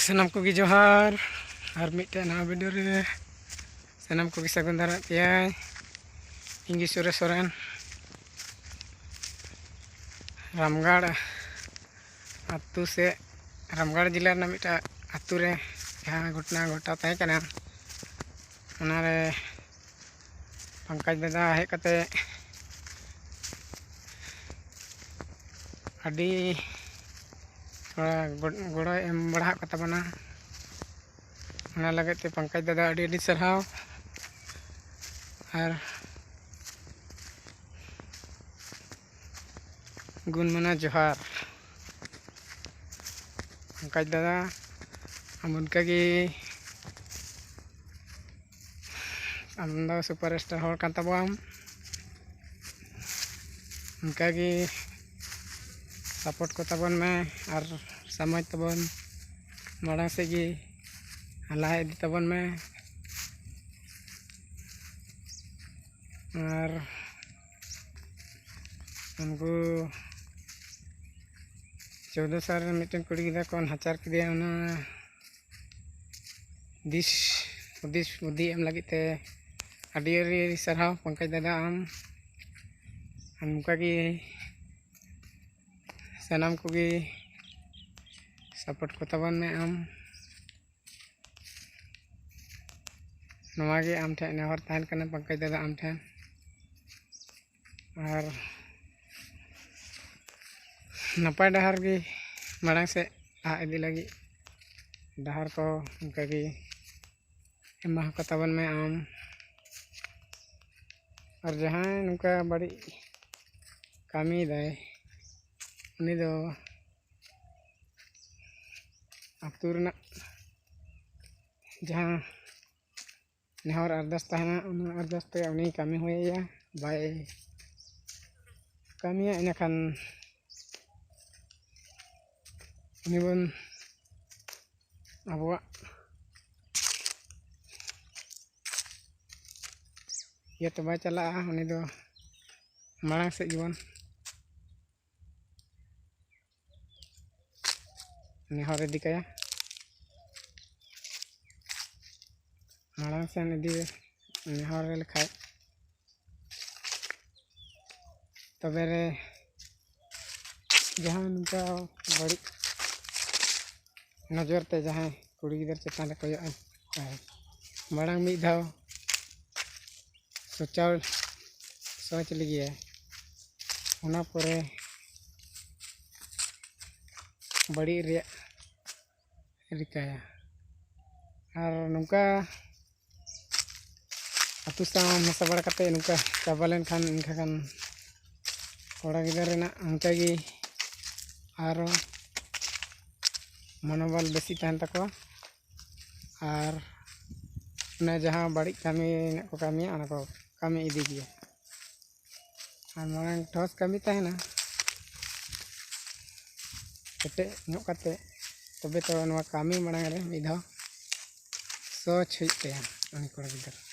सानाम कोगी जोहार और मिट्टे नवा वीडियो रे सानाम कोगी सगुन दारा पे इंगी सुरेश सोरेन रामगढ़ आतु से रामगढ़ जिला मिट्टा आतु रे जहाँ घटना घटा तहे कना उनारे पंकज दादा हेज कते अड़ी थोड़ा गोड़ो एम बढ़ा कताबना लगे ते पंकज दादा अड़ी अड़ी सरहाव और गुणमना जोहार पंकज दादा हम उनका की सुपर स्टार होड़ कान ताबोम उनका की सपोर्ट को तबन में और समझ तबन माड़ा से गी हला इदी तबन में और उनको 14 साल मिट्टन कुड़ी गिदा को हचार किदिया दिस बुद्धि एम लगी ते अड़ी अड़ी सरहाव पंकज दादा आम उनका की सानाम कोगी सपोर्ट को तबन में आम नवागे आम ठे नेहर तहन कना पंकज दादा आम ठे और नपाय डहार की माड़ांग से आ इदी लगी डहार को उनका की एमा को तबन में आम और जहाँ नुका बड़ी कामी दाय उनी दो आतु रना जहाँ नेहर अरदास तहना उन अरदास ते उनी कामी होया बाय कामिया इनखान उनी बन अबवा ये तो बाय चला उनी दो माड़ांग से जीवन नेहर इदी कया माड़ांग से इदी नेहर लेखाय तबे रे जहाँ उनका बड़ी नजर ते जहाँ कुड़ी गिदर चेतान रे कोय माड़ांग मिद धाव सोच लगी उना परे बड़ी रे रिकाया और नुका आतु साम मसा बड़ा कते नुका चाबा लेन खान इनका खान कोड़ा गिदर रेना उनका की आरो मनोबल बेसी तहन तको और ना जहाँ बड़ी कामी को कामिया उना को कामी इदी गया और मांग ठोस कामी तहना कते नो कते तबे तो नवा कामी मांग रे मिद धाव सोच हुई ते उनी कोड़ा गिदर